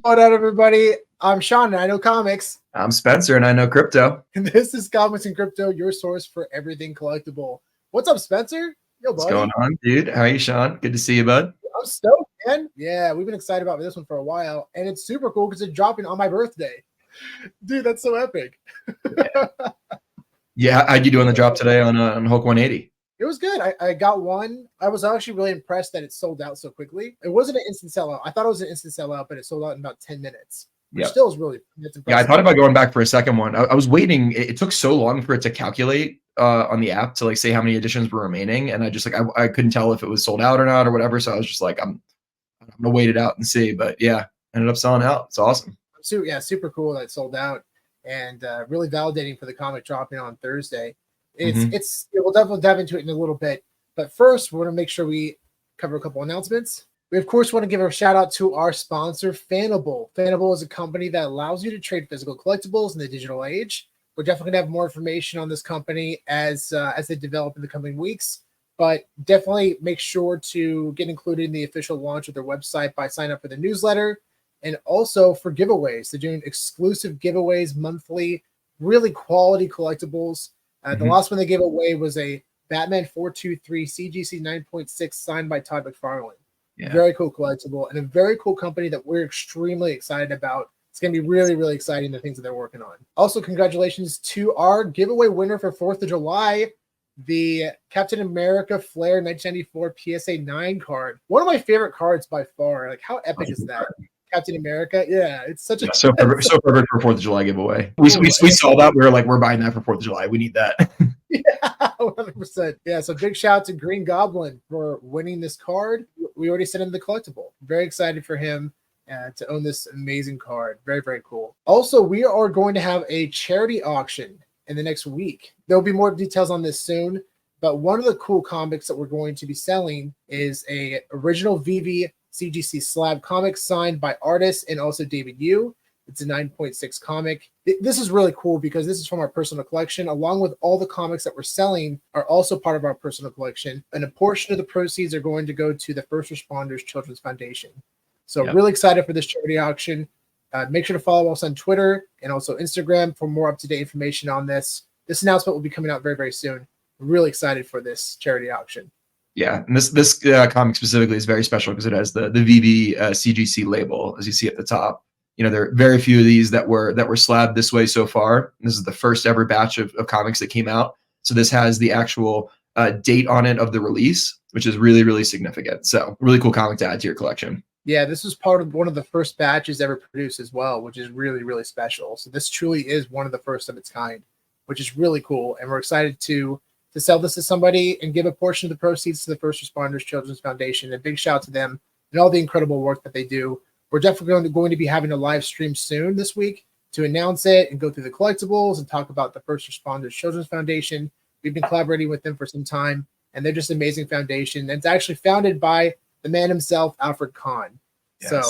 going on, everybody? I'm Sean, and I know comics. I'm Spencer, and I know crypto. And this is Comics and Crypto, your source for everything collectible. What's up, Spencer? Yo, buddy. What's going on, dude? How are you, Sean? Good to see you, bud. I'm stoked, man. Yeah, we've been excited about this one for a while, and it's super cool because it's dropping on my birthday. Dude, that's so epic. Yeah, how'd you do on the drop today on Hulk 180? It was good. I got one. I was actually really impressed that it sold out so quickly. It wasn't an instant sellout. I thought it was an instant sellout, but it sold out in about 10 minutes. Which still is really impressive. Yeah, I thought about going back for a second one. I was waiting. It took so long for it to calculate on the app to like say how many editions were remaining, and I just I couldn't tell if it was sold out or not or whatever. So I was just like, I'm gonna wait it out and see. But yeah, ended up selling out. It's awesome. So yeah, super cool that it sold out, and really validating for the comic dropping on Thursday. We'll definitely dive into it in a little bit, but first we want to make sure we cover a couple announcements. We of course want to give a shout out to our sponsor, Fanable. Fanable is a company that allows you to trade physical collectibles in the digital age. We're definitely going to have more information on this company as they develop in the coming weeks, but definitely make sure to get included in the official launch of their website by signing up for the newsletter, and also for giveaways. They're doing exclusive giveaways monthly, really quality collectibles. The last one they gave away was a Batman 423 CGC 9.6 signed by Todd McFarlane. Yeah. Very cool collectible, and a very cool company that we're extremely excited about. It's going to be really, really exciting, the things that they're working on. Also, congratulations to our giveaway winner for 4th of July, the Captain America Flair 1994 PSA 9 card. One of my favorite cards by far. Like, how epic is that? Captain America. Yeah, it's such a so perfect for 4th of July giveaway. We saw that. We were like, we're buying that for 4th of July. We need that. Yeah, 100%. Yeah, so big shout out to Green Goblin for winning this card. We already sent him the collectible. Very excited for him to own this amazing card. Very, very cool. Also, we are going to have a charity auction in the next week. There'll be more details on this soon, but one of the cool comics that we're going to be selling is a original VeVe CGC slab comic signed by artists and also David Yu. It's a 9.6 comic. This is really cool because this is from our personal collection, along with all the comics that we're selling are also part of our personal collection. And a portion of the proceeds are going to go to the First Responders Children's Foundation. So really excited for this charity auction. Make sure to follow us on Twitter and also Instagram for more up-to-date information on this. This announcement will be coming out very, very soon. Really excited for this charity auction. Yeah, and this comic specifically is very special because it has the VeVe CGC label, as you see at the top. You know, there are very few of these that were slabbed this way so far. This is the first ever batch of comics that came out. So this has the actual date on it of the release, which is really, really significant. So really cool comic to add to your collection. Yeah, this was part of one of the first batches ever produced as well, which is really, really special. So this truly is one of the first of its kind, which is really cool. And we're excited to sell this to somebody and give a portion of the proceeds to the First Responders Children's Foundation. A big shout out to them and all the incredible work that they do. We're definitely going to be having a live stream soon this week to announce it and go through the collectibles and talk about the First Responders Children's Foundation. We've been collaborating with them for some time, and they're just an amazing foundation. And it's actually founded by the man himself, Alfred Kahn. Yes. So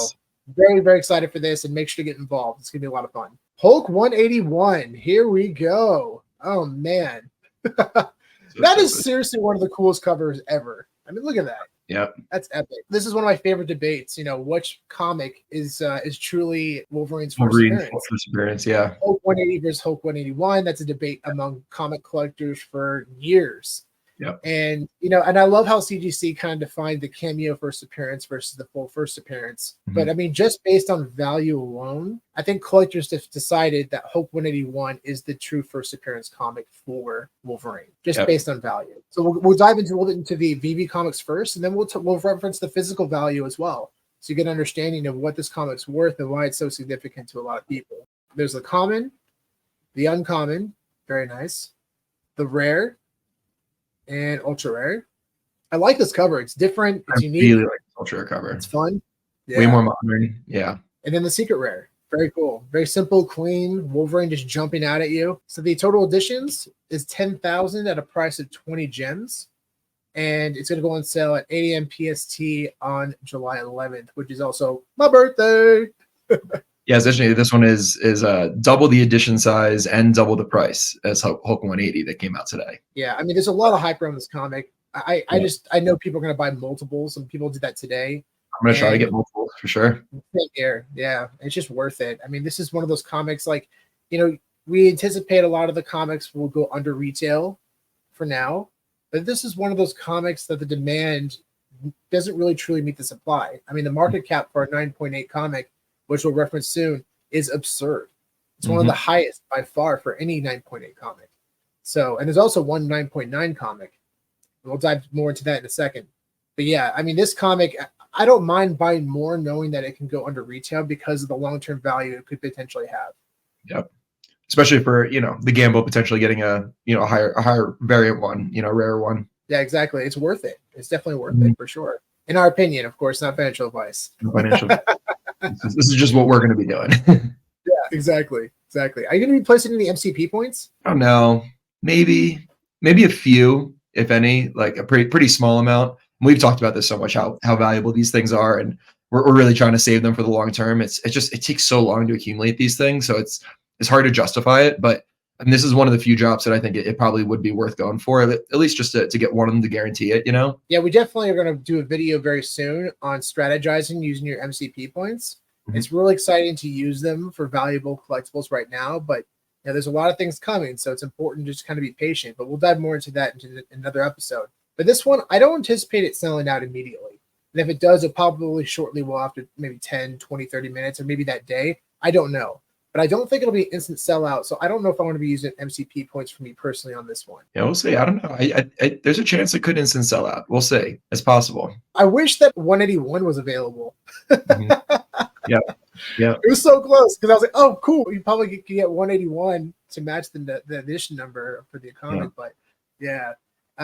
very, very excited for this, and make sure to get involved. It's going to be a lot of fun. Hulk 181. Here we go. Oh, man. That is seriously one of the coolest covers ever. I mean, look at that. Yeah, that's epic. This is one of my favorite debates. You know, which comic is truly Wolverine's first appearance? Yeah, Hulk 180 versus Hulk 181. That's a debate among comic collectors for years. Yeah, and you know, and I love how CGC kind of defined the cameo first appearance versus the full first appearance. But I mean, just based on value alone, I think collectors have decided that Hulk 181 is the true first appearance comic for Wolverine, just based on value. So we'll dive into a little bit into the VeVe comics first, and then we'll reference the physical value as well, so you get an understanding of what this comic's worth and why it's so significant to a lot of people. There's the common, the uncommon, very nice, the rare, and ultra rare. I like this cover. It's different. It's unique. I really like this ultra rare cover. It's fun. Way more modern. Yeah. And then the secret rare. Very cool. Very simple, clean. Wolverine just jumping out at you. So the total editions is 10,000 at a price of 20 gems. And it's going to go on sale at 8 a.m. PST on July 11th, which is also my birthday. Yeah, essentially this one is double the edition size and double the price as Hulk 180 that came out today. Yeah, I mean, there's a lot of hype around this comic. I know people are going to buy multiples, and people did that today. I'm gonna try to And get multiple for sure. same here. Yeah, it's just worth it. I mean, this is one of those comics like, we anticipate a lot of the comics will go under retail for now, but this is one of those comics that the demand doesn't really truly meet the supply. I mean, the market cap for a 9.8 comic, which we'll reference soon, is absurd. It's one of the highest by far for any 9.8 comic. So, and there's also one 9.9 comic. We'll dive more into that in a second. But yeah, I mean, this comic, I don't mind buying more knowing that it can go under retail because of the long-term value it could potentially have. Yep. Especially for, the gamble potentially getting a higher variant one, rare one. Yeah, exactly. It's worth it. It's definitely worth it for sure. In our opinion, of course, not financial advice. No financial. This is just what we're going to be doing. Yeah, exactly. Exactly. Are you going to be placing any MCP points? I don't know. Maybe a few, if any, like a pretty small amount. We've talked about this so much, how valuable these things are, and we're really trying to save them for the long term. It takes so long to accumulate these things, so it's hard to justify it. But this is one of the few drops that I think it probably would be worth going for, at least just to get one of them to guarantee it. Yeah, we definitely are going to do a video very soon on strategizing using your MCP points. It's really exciting to use them for valuable collectibles right now, but there's a lot of things coming, so it's important to just kind of be patient. But we'll dive more into that in another episode. But this one, I don't anticipate it selling out immediately. And if it does, it probably shortly will after maybe 10, 20, 30 minutes, or maybe that day. I don't know. But I don't think it'll be instant sellout. So I don't know if I want to be using MCP points for me personally on this one. Yeah, we'll see. I don't know. I there's a chance it could instant sell out. We'll see. It's possible. I wish that 181 was available. Yeah. It was so close because I was like, oh, cool. You probably could get 181 to match the edition number for the comic. Yeah. But yeah,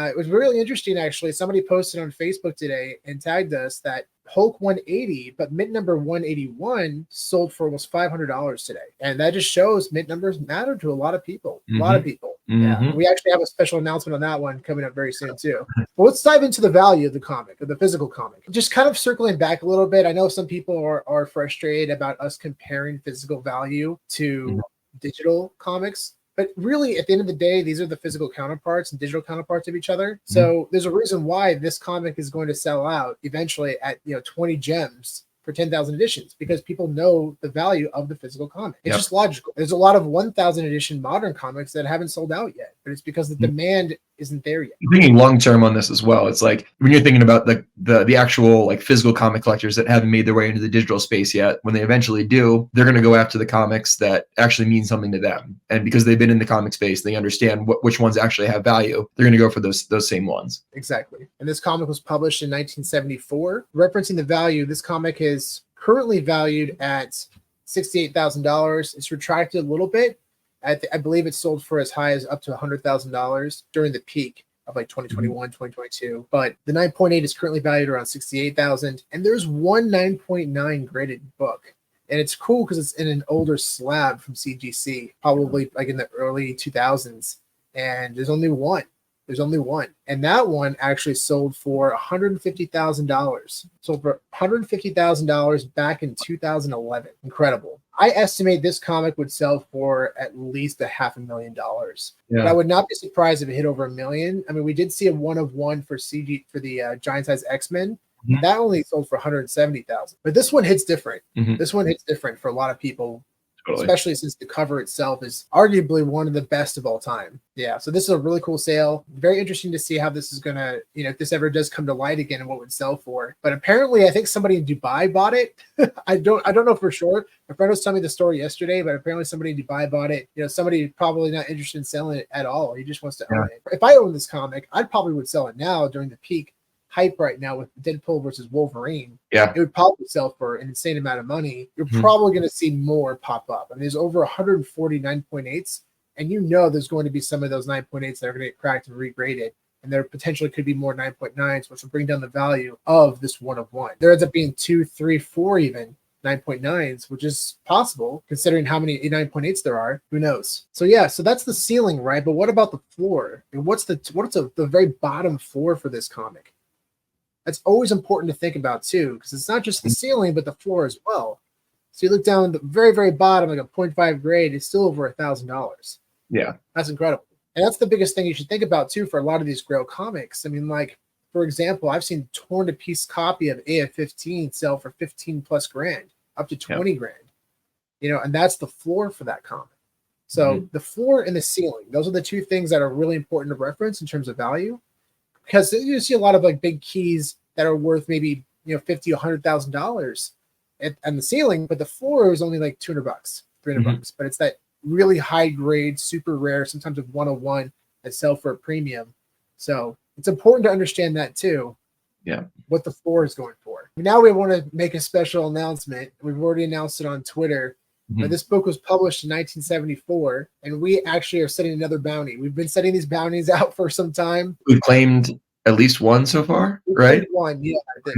it was really interesting, actually. Somebody posted on Facebook today and tagged us that Hulk 180, but mint number 181 sold for almost $500 today. And that just shows mint numbers matter to a lot of people. A lot of people. Yeah. We actually have a special announcement on that one coming up very soon, too. But let's dive into the value of the comic, of the physical comic. Just kind of circling back a little bit. I know some people are frustrated about us comparing physical value to digital comics. But really, at the end of the day, these are the physical counterparts and digital counterparts of each other. So there's a reason why this comic is going to sell out eventually at 20 gems for 10,000 editions, because people know the value of the physical comic. It's just logical. There's a lot of 1,000 edition modern comics that haven't sold out yet, but it's because the demand isn't there yet. I'm thinking long term on this as well. It's like when you're thinking about the actual like physical comic collectors that haven't made their way into the digital space yet, when they eventually do, they're going to go after the comics that actually mean something to them. And because they've been in the comic space, they understand which ones actually have value. They're going to go for those same ones. Exactly. And this comic was published in 1974. Referencing the value, this comic is currently valued at $68,000. It's retracted a little bit. I believe it sold for as high as up to $100,000 during the peak of like 2021, 2022. But the 9.8 is currently valued around $68,000. And there's one 9.9 graded book. And it's cool because it's in an older slab from CGC, probably like in the early 2000s. And there's only one. And that one actually sold for $150,000. Sold for $150,000 back in 2011. Incredible. I estimate this comic would sell for at least $500,000. Yeah. But I would not be surprised if it hit over $1 million. I mean, we did see a 1-of-1 for the Giant Size X-Men. That only sold for $170,000. But this one hits different. This one hits different for a lot of people. Totally. Especially since the cover itself is arguably one of the best of all time. Yeah, so this is a really cool sale. Very interesting to see how this is going to, if this ever does come to light again and what it would sell for. But apparently, I think somebody in Dubai bought it. I don't know for sure. My friend was telling me the story yesterday, but apparently somebody in Dubai bought it. Somebody probably not interested in selling it at all. He just wants to own it. If I own this comic, I probably would sell it now during the peak hype right now with Deadpool versus Wolverine. Yeah, it would probably sell for an insane amount of money. You're probably going to see more pop up. I mean, there's over 140 9.8s, and there's going to be some of those 9.8s that are going to get cracked and regraded, and there potentially could be more 9.9s, which will bring down the value of this 1-of-1. There ends up being 2, 3, 4 even 9.9s, which is possible considering how many 9.8s there are. Who knows? So yeah, so that's the ceiling, right? But what about the floor? And what's the very bottom floor for this comic? That's always important to think about too, because it's not just the ceiling, but the floor as well. So you look down at the very, very bottom, like a 0.5 grade, it's still over $1,000. Yeah. That's incredible. And that's the biggest thing you should think about too for a lot of these Grail comics. I mean, like for example, I've seen torn to piece copy of AF-15 sell for 15 plus grand, up to 20 grand. You know, and that's the floor for that comic. So the floor and the ceiling, those are the two things that are really important to reference in terms of value, because you see a lot of like big keys that are worth maybe, you know, $50,000 or $100,000 and the ceiling, but the floor is only like $200, $300. But it's that really high grade, super rare, sometimes a 101 that sell for a premium. So it's important to understand that too. Yeah. What the floor is going for. Now we want to make a special announcement. We've already announced it on Twitter. This book was published in 1974, and we actually are setting another bounty. We've been setting these bounties out for some time. We've claimed at least one so far, right? One, yeah. The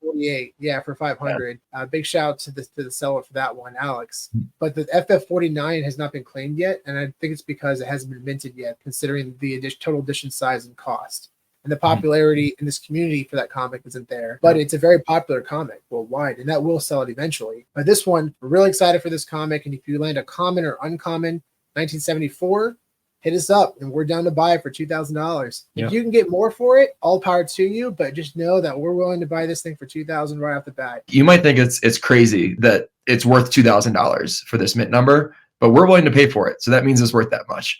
FF48, yeah, for 500. Big shout out to the seller for that one, Alex. But the FF49 has not been claimed yet, and I think it's because it hasn't been minted yet, considering the total edition size and cost. And the popularity in this community for that comic isn't there. But it's a very popular comic worldwide, and that will sell it eventually. But this one, we're really excited for this comic. And if you land a common or uncommon 1974, hit us up, and we're down to buy it for $2,000. If you can get more for it, all power to you. But just know that we're willing to buy this thing for $2,000 right off the bat. You might think it's crazy that it's worth $2,000 for this mint number, but we're willing to pay for it. So that means it's worth that much.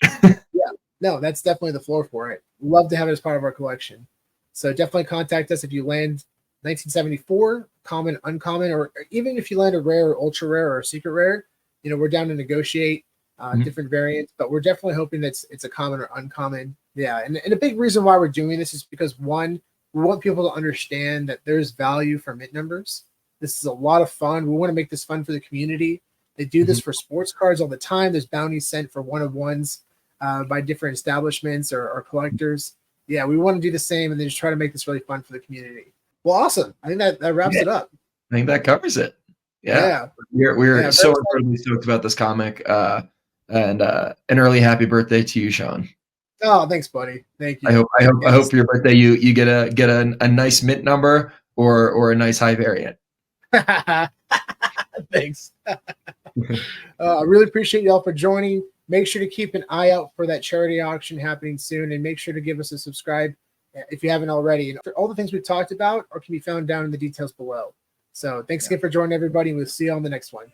No, that's definitely the floor for it. Love to have it as part of our collection. So definitely contact us if you land 1974, common, uncommon, or even if you land a rare or ultra rare or a secret rare. You know, we're down to negotiate different variants, but we're definitely hoping that it's a common or uncommon. Yeah, and a big reason why we're doing this is because, one, we want people to understand that there's value for mint numbers. This is a lot of fun. We want to make this fun for the community. They do this for sports cards all the time. There's bounties sent for one-of-ones by different establishments or collectors. Yeah, we want to do the same and then just try to make this really fun for the community. Well, awesome. I think that wraps it up. I think that covers it. Yeah. We're so incredibly stoked about this comic. And an early happy birthday to you, Sean. Oh, thanks, buddy. Thank you. I hope for your birthday you get a nice mint number or a nice high variant. Thanks. I really appreciate y'all for joining. Make sure to keep an eye out for that charity auction happening soon, and make sure to give us a subscribe if you haven't already. And all the things we've talked about can be found down in the details below. So thanks again for joining, everybody. We'll see you on the next one.